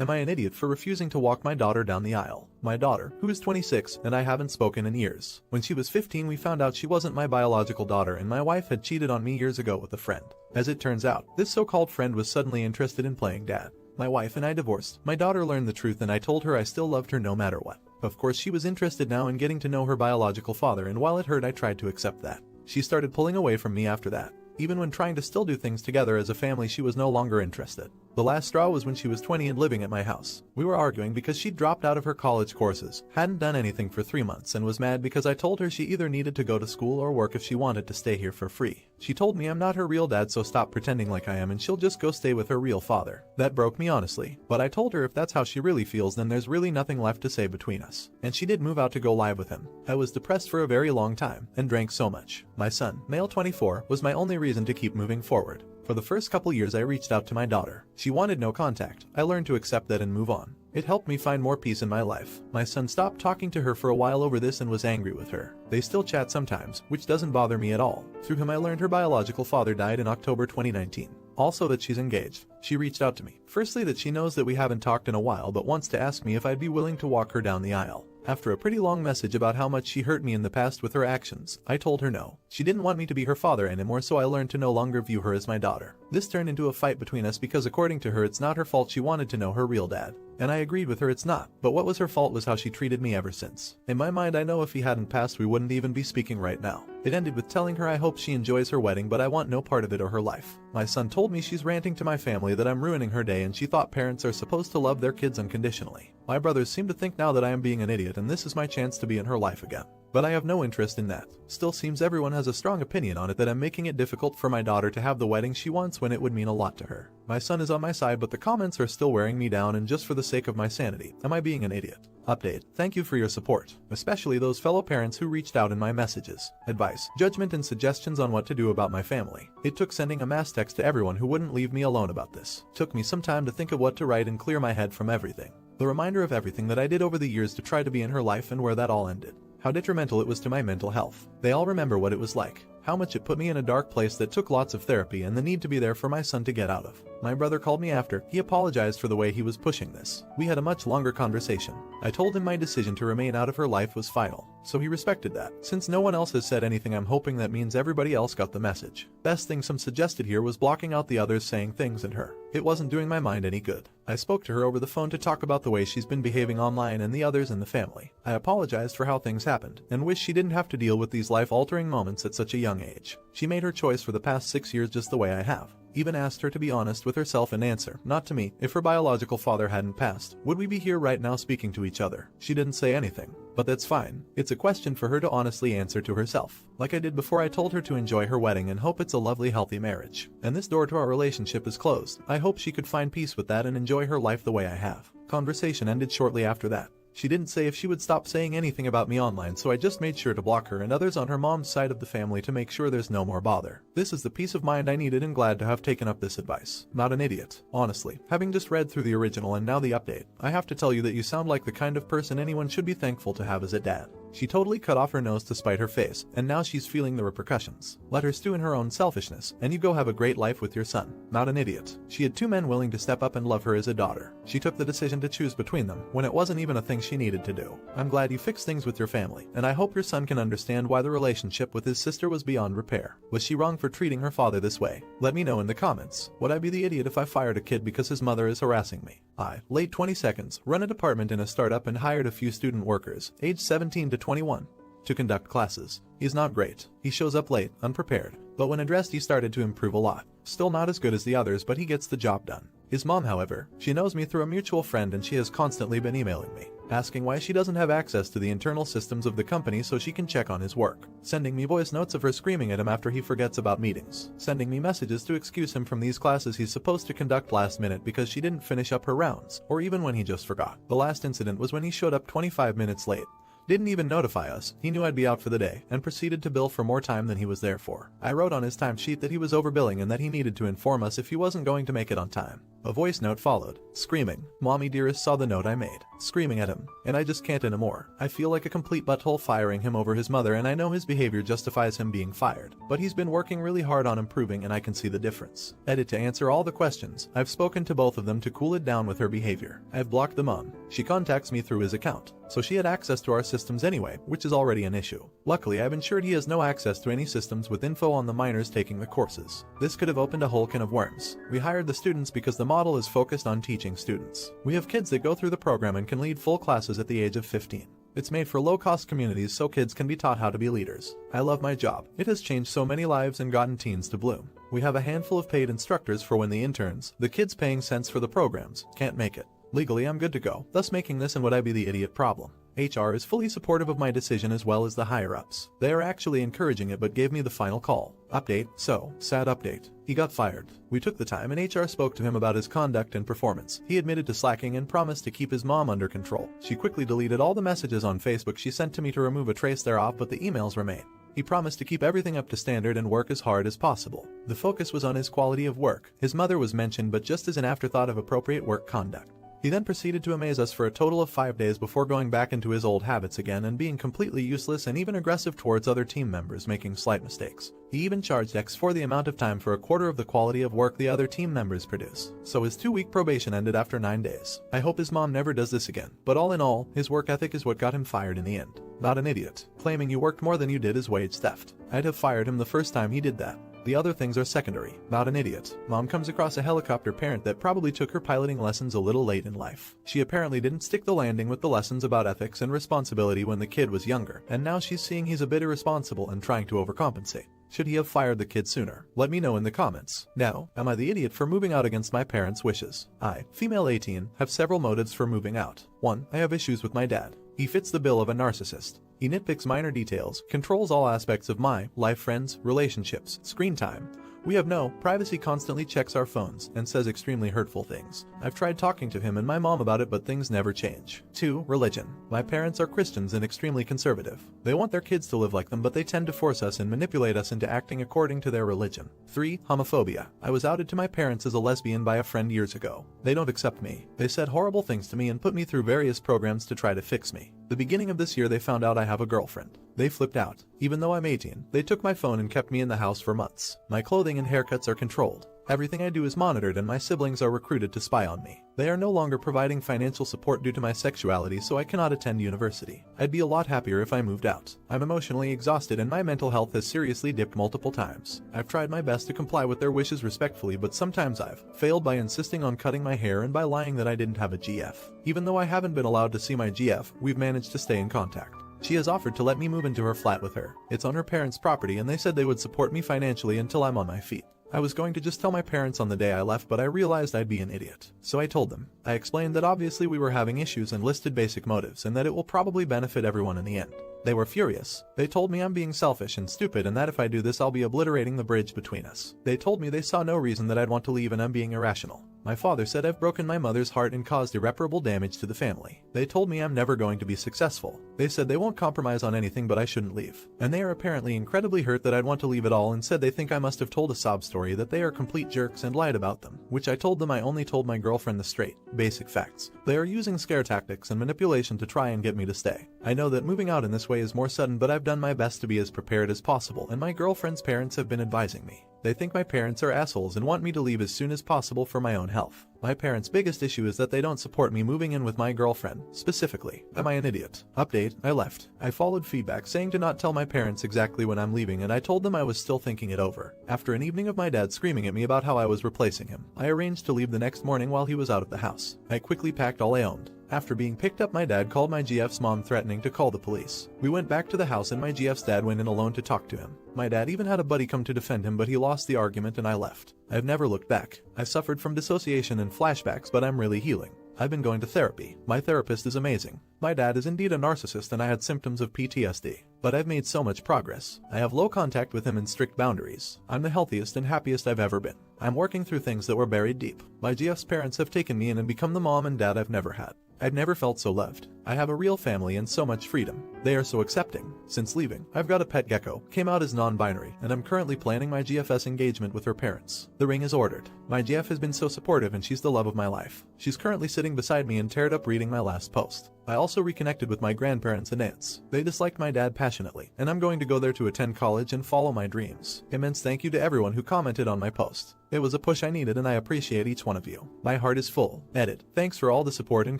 Am I an idiot for refusing to walk my daughter down the aisle? My daughter, who is 26, and I haven't spoken in years. When she was 15, we found out she wasn't my biological daughter and my wife had cheated on me years ago with a friend. As it turns out, this so-called friend was suddenly interested in playing dad. My wife and I divorced. My daughter learned the truth and I told her I still loved her no matter what. Of course, she was interested now in getting to know her biological father, and while it hurt, I tried to accept that. She started pulling away from me after that. Even when trying to still do things together as a family, she was no longer interested. The last straw was when she was 20 and living at my house. We were arguing because she dropped out of her college courses, hadn't done anything for 3 months, and was mad because I told her she either needed to go to school or work if she wanted to stay here for free. She told me I'm not her real dad, so stop pretending like I am and she'll just go stay with her real father. That broke me honestly, but I told her if that's how she really feels, then there's really nothing left to say between us. And she did move out to go live with him. I was depressed for a very long time and drank so much. My son, male 24, was my only reason to keep moving forward. For the first couple years I reached out to my daughter. She wanted no contact. I learned to accept that and move on. It helped me find more peace in my life. My son stopped talking to her for a while over this and was angry with her. They still chat sometimes, which doesn't bother me at all. Through him I learned her biological father died in October 2019. Also that she's engaged. She reached out to me. Firstly, that she knows that we haven't talked in a while but wants to ask me if I'd be willing to walk her down the aisle. After a pretty long message about how much she hurt me in the past with her actions, I told her no. She didn't want me to be her father anymore, so I learned to no longer view her as my daughter. This turned into a fight between us because according to her it's not her fault she wanted to know her real dad. And I agreed with her it's not, but what was her fault was how she treated me ever since. In my mind I know if he hadn't passed we wouldn't even be speaking right now. It ended with telling her I hope she enjoys her wedding but I want no part of it or her life. My son told me she's ranting to my family that I'm ruining her day and she thought parents are supposed to love their kids unconditionally. My brothers seem to think now that I am being an idiot and this is my chance to be in her life again. But I have no interest in that. Still seems everyone has a strong opinion on it that I'm making it difficult for my daughter to have the wedding she wants when it would mean a lot to her. My son is on my side but the comments are still wearing me down, and just for the sake of my sanity, am I being an idiot? Update. Thank you for your support, especially those fellow parents who reached out in my messages. Advice, judgment and suggestions on what to do about my family. It took sending a mass text to everyone who wouldn't leave me alone about this. Took me some time to think of what to write and clear my head from everything. The reminder of everything that I did over the years to try to be in her life and where that all ended. How detrimental it was to my mental health. They all remember what it was like. How much it put me in a dark place that took lots of therapy and the need to be there for my son to get out of. My brother called me after. He apologized for the way he was pushing this. We had a much longer conversation. I told him my decision to remain out of her life was final, so he respected that. Since no one else has said anything, I'm hoping that means everybody else got the message. Best thing some suggested here was blocking out the others saying things in her. It wasn't doing my mind any good. I spoke to her over the phone to talk about the way she's been behaving online and the others in the family. I apologized for how things happened and wish she didn't have to deal with these life-altering moments at such a young age. She made her choice for the past 6 years just the way I have. Even asked her to be honest with herself and answer, not to me, if her biological father hadn't passed, would we be here right now speaking to each other? She didn't say anything, but that's fine. It's a question for her to honestly answer to herself. Like I did before, I told her to enjoy her wedding and hope it's a lovely, healthy marriage. And this door to our relationship is closed. I hope she could find peace with that and enjoy her life the way I have. Conversation ended shortly after that. She didn't say if she would stop saying anything about me online, so I just made sure to block her and others on her mom's side of the family to make sure there's no more bother. This is the peace of mind I needed and glad to have taken up this advice. Not an idiot. Honestly, having just read through the original and now the update, I have to tell you that you sound like the kind of person anyone should be thankful to have as a dad. She totally cut off her nose to spite her face, and now she's feeling the repercussions. Let her stew in her own selfishness, and you go have a great life with your son. Not an idiot. She had 2 men willing to step up and love her as a daughter. She took the decision to choose between them, when it wasn't even a thing she needed to do. I'm glad you fixed things with your family, and I hope your son can understand why the relationship with his sister was beyond repair. Was she wrong for treating her father this way? Let me know in the comments. Would I be the idiot if I fired a kid because his mother is harassing me? I, late 20 seconds, run a department in a startup and hired a few student workers, aged 17 to 21, to conduct classes. He's not great. He shows up late, unprepared, but when addressed he started to improve a lot. Still not as good as the others, but he gets the job done. His mom, however, she knows me through a mutual friend and she has constantly been emailing me, asking why she doesn't have access to the internal systems of the company so she can check on his work, sending me voice notes of her screaming at him after he forgets about meetings, sending me messages to excuse him from these classes he's supposed to conduct last minute because she didn't finish up her rounds, or even when he just forgot. The last incident was when he showed up 25 minutes late. Didn't even notify us. He knew I'd be out for the day and proceeded to bill for more time than he was there for. I wrote on his timesheet that he was overbilling and that he needed to inform us if he wasn't going to make it on time. A voice note followed, screaming, "Mommy dearest saw the note I made." Screaming at him, and I just can't anymore. I feel like a complete butthole firing him over his mother, and I know his behavior justifies him being fired. But he's been working really hard on improving, and I can see the difference. Edit: to answer all the questions, I've spoken to both of them to cool it down with her behavior. I've blocked the mom. She contacts me through his account, so she had access to our systems anyway, which is already an issue. Luckily, I've ensured he has no access to any systems with info on the minors taking the courses. This could have opened a whole can of worms. We hired the students because the model is focused on teaching students. We have kids that go through the program and can lead full classes at the age of 15. It's made for low-cost communities so kids can be taught how to be leaders. I love my job. It has changed so many lives and gotten teens to bloom. We have a handful of paid instructors for when the interns, the kids paying cents for the programs, can't make it. Legally, I'm good to go, thus making this and would I be the idiot problem. HR is fully supportive of my decision as well as the higher-ups. They are actually encouraging it but gave me the final call. Update: so, sad update. He got fired. We took the time and HR spoke to him about his conduct and performance. He admitted to slacking and promised to keep his mom under control. She quickly deleted all the messages on Facebook she sent to me to remove a trace thereof, but the emails remain. He promised to keep everything up to standard and work as hard as possible. The focus was on his quality of work. His mother was mentioned but just as an afterthought of appropriate work conduct. He then proceeded to amaze us for a total of 5 days before going back into his old habits again and being completely useless and even aggressive towards other team members, making slight mistakes. He even charged X for the amount of time for a quarter of the quality of work the other team members produce. So his 2-week probation ended after 9 days. I hope his mom never does this again. But all in all, his work ethic is what got him fired in the end. Not an idiot. Claiming you worked more than you did is wage theft. I'd have fired him the first time he did that. The other things are secondary. Not an idiot. Mom comes across a helicopter parent that probably took her piloting lessons a little late in life. She apparently didn't stick the landing with the lessons about ethics and responsibility when the kid was younger, and now she's seeing he's a bit irresponsible and trying to overcompensate. Should he have fired the kid sooner? Let me know in the comments. Now, am I the idiot for moving out against my parents' wishes? I, female 18, have several motives for moving out. 1. I have issues with my dad. He fits the bill of a narcissist. He nitpicks minor details, controls all aspects of my life, friends, relationships, screen time. We have no privacy, constantly checks our phones, and says extremely hurtful things. I've tried talking to him and my mom about it, but things never change. 2. Religion. My parents are Christians and extremely conservative. They want their kids to live like them, but they tend to force us and manipulate us into acting according to their religion. 3. Homophobia. I was outed to my parents as a lesbian by a friend years ago. They don't accept me. They said horrible things to me and put me through various programs to try to fix me. The beginning of this year they found out I have a girlfriend. They flipped out. Even though I'm 18, they took my phone and kept me in the house for months. My clothing and haircuts are controlled. Everything I do is monitored and my siblings are recruited to spy on me. They are no longer providing financial support due to my sexuality, so I cannot attend university. I'd be a lot happier if I moved out. I'm emotionally exhausted and my mental health has seriously dipped multiple times. I've tried my best to comply with their wishes respectfully, but sometimes I've failed by insisting on cutting my hair and by lying that I didn't have a GF. Even though I haven't been allowed to see my GF, we've managed to stay in contact. She has offered to let me move into her flat with her. It's on her parents' property and they said they would support me financially until I'm on my feet. I was going to just tell my parents on the day I left, but I realized I'd be an idiot. So I told them. I explained that obviously we were having issues and listed basic motives and that it will probably benefit everyone in the end. They were furious. They told me I'm being selfish and stupid and that if I do this I'll be obliterating the bridge between us. They told me they saw no reason that I'd want to leave and I'm being irrational. My father said I've broken my mother's heart and caused irreparable damage to the family. They told me I'm never going to be successful. They said they won't compromise on anything but I shouldn't leave. And they are apparently incredibly hurt that I'd want to leave it all and said they think I must have told a sob story that they are complete jerks and lied about them, which I told them I only told my girlfriend the straight, basic facts. They are using scare tactics and manipulation to try and get me to stay. I know that moving out in this way is more sudden, but I've done my best to be as prepared as possible and my girlfriend's parents have been advising me. They think my parents are assholes and want me to leave as soon as possible for my own health. My parents' biggest issue is that they don't support me moving in with my girlfriend. Specifically, am I an idiot? Update: I left. I followed feedback saying to not tell my parents exactly when I'm leaving and I told them I was still thinking it over. After an evening of my dad screaming at me about how I was replacing him, I arranged to leave the next morning while he was out of the house. I quickly packed all I owned. After being picked up, my dad called my GF's mom threatening to call the police. We went back to the house and my GF's dad went in alone to talk to him. My dad even had a buddy come to defend him, but he lost the argument and I left. I've never looked back. I've suffered from dissociation and flashbacks, but I'm really healing. I've been going to therapy. My therapist is amazing. My dad is indeed a narcissist and I had symptoms of PTSD. But I've made so much progress. I have low contact with him and strict boundaries. I'm the healthiest and happiest I've ever been. I'm working through things that were buried deep. My GF's parents have taken me in and become the mom and dad I've never had. I've never felt so loved. I have a real family and so much freedom. They are so accepting. Since leaving, I've got a pet gecko, came out as non-binary, and I'm currently planning my GFS engagement with her parents. The ring is ordered. My GF has been so supportive and she's the love of my life. She's currently sitting beside me and teared up reading my last post. I also reconnected with my grandparents and aunts. They disliked my dad passionately, and I'm going to go there to attend college and follow my dreams. Immense thank you to everyone who commented on my post. It was a push I needed and I appreciate each one of you. My heart is full. Edit. Thanks for all the support and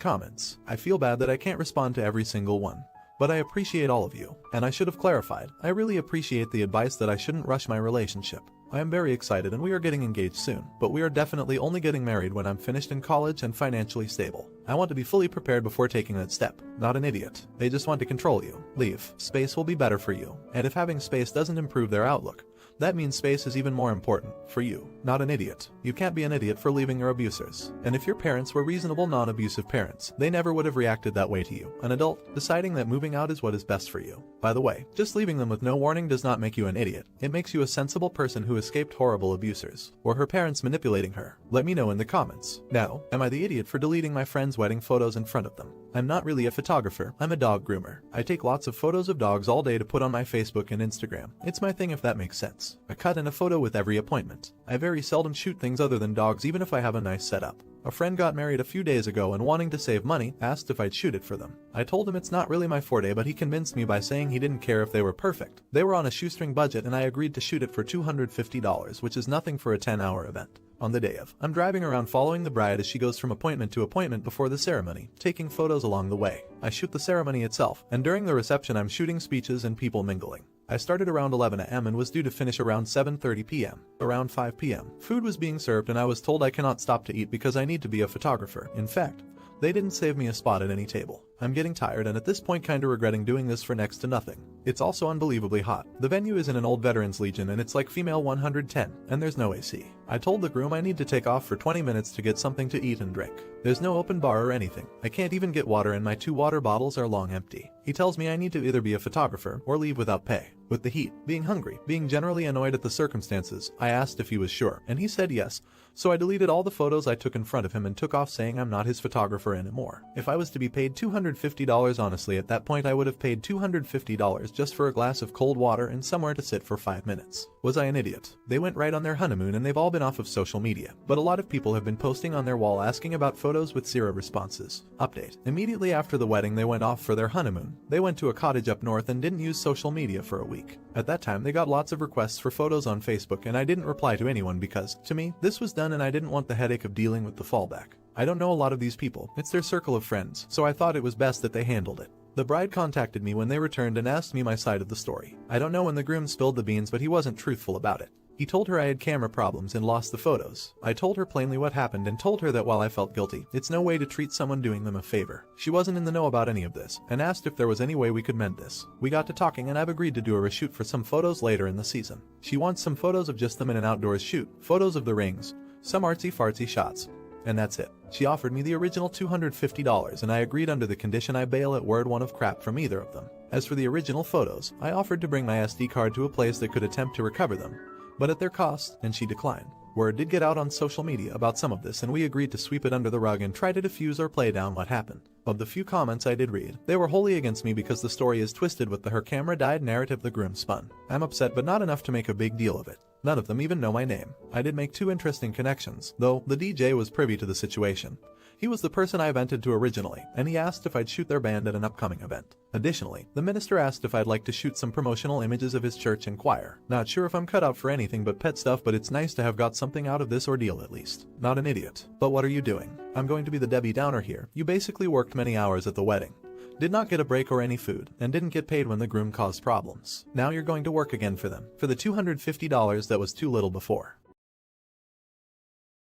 comments. I feel bad that I can't respond to every single one. But I appreciate all of you. And I should have clarified, I really appreciate the advice that I shouldn't rush my relationship. I am very excited and we are getting engaged soon, but we are definitely only getting married when I'm finished in college and financially stable. I want to be fully prepared before taking that step. Not an idiot. They just want to control you. Leave. Space will be better for you. And if having space doesn't improve their outlook, that means space is even more important for you. Not an idiot. You can't be an idiot for leaving your abusers. And if your parents were reasonable non-abusive parents, they never would have reacted that way to you. An adult deciding that moving out is what is best for you. By the way, just leaving them with no warning does not make you an idiot. It makes you a sensible person who escaped horrible abusers, or her parents manipulating her. Let me know in the comments. Now, am I the idiot for deleting my friend's wedding photos in front of them? I'm not really a photographer, I'm a dog groomer. I take lots of photos of dogs all day to put on my Facebook and Instagram. It's my thing if that makes sense. A cut and a photo with every appointment. I very seldom shoot things other than dogs even if I have a nice setup. A friend got married a few days ago and wanting to save money, asked if I'd shoot it for them. I told him it's not really my forte, but he convinced me by saying he didn't care if they were perfect. They were on a shoestring budget and I agreed to shoot it for $250, which is nothing for a 10-hour event. On the day of, I'm driving around following the bride as she goes from appointment to appointment before the ceremony, taking photos along the way. I shoot the ceremony itself, and during the reception I'm shooting speeches and people mingling. I started around 11 a.m. and was due to finish around 7:30 p.m. Around 5 p.m. food was being served and I was told I cannot stop to eat because I need to be a photographer. In fact, they didn't save me a spot at any table. I'm getting tired and at this point kinda regretting doing this for next to nothing. It's also unbelievably hot. The venue is in an old veterans legion and it's like female 110, and there's no AC. I told the groom I need to take off for 20 minutes to get something to eat and drink. There's no open bar or anything. I can't even get water and my 2 water bottles are long empty. He tells me I need to either be a photographer or leave without pay. With the heat, being hungry, being generally annoyed at the circumstances, I asked if he was sure, and he said yes, so I deleted all the photos I took in front of him and took off saying I'm not his photographer anymore. If I was to be paid $250 honestly at that point I would have paid $250 just for a glass of cold water and somewhere to sit for 5 minutes. Was I an idiot? They went right on their honeymoon and they've all been off of social media, but a lot of people have been posting on their wall asking about photos with 0 responses. Update. Immediately after the wedding they went off for their honeymoon. They went to a cottage up north and didn't use social media for a week. At that time they got lots of requests for photos on Facebook and I didn't reply to anyone because, to me, this was done and I didn't want the headache of dealing with the fallback. I don't know a lot of these people, it's their circle of friends, so I thought it was best that they handled it. The bride contacted me when they returned and asked me my side of the story. I don't know when the groom spilled the beans, but he wasn't truthful about it. He told her I had camera problems and lost the photos. I told her plainly what happened and told her that while I felt guilty, it's no way to treat someone doing them a favor. She wasn't in the know about any of this, and asked if there was any way we could mend this. We got to talking and I've agreed to do a reshoot for some photos later in the season. She wants some photos of just them in an outdoors shoot, photos of the rings, some artsy-fartsy shots. And that's it. She offered me the original $250 and I agreed under the condition I bail at word one of crap from either of them. As for the original photos, I offered to bring my SD card to a place that could attempt to recover them, but at their cost, and she declined. Word did get out on social media about some of this and we agreed to sweep it under the rug and try to diffuse or play down what happened. Of the few comments I did read, they were wholly against me because the story is twisted with the her camera died narrative the groom spun. I'm upset but not enough to make a big deal of it. None of them even know my name. I did make 2 interesting connections, though the DJ was privy to the situation. He was the person I evented to originally, and he asked if I'd shoot their band at an upcoming event. Additionally, the minister asked if I'd like to shoot some promotional images of his church and choir. Not sure if I'm cut out for anything but pet stuff, but it's nice to have got something out of this ordeal at least. Not an idiot. But what are you doing? I'm going to be the Debbie Downer here. You basically worked many hours at the wedding, did not get a break or any food, and didn't get paid when the groom caused problems. Now you're going to work again for them, for the $250 that was too little before.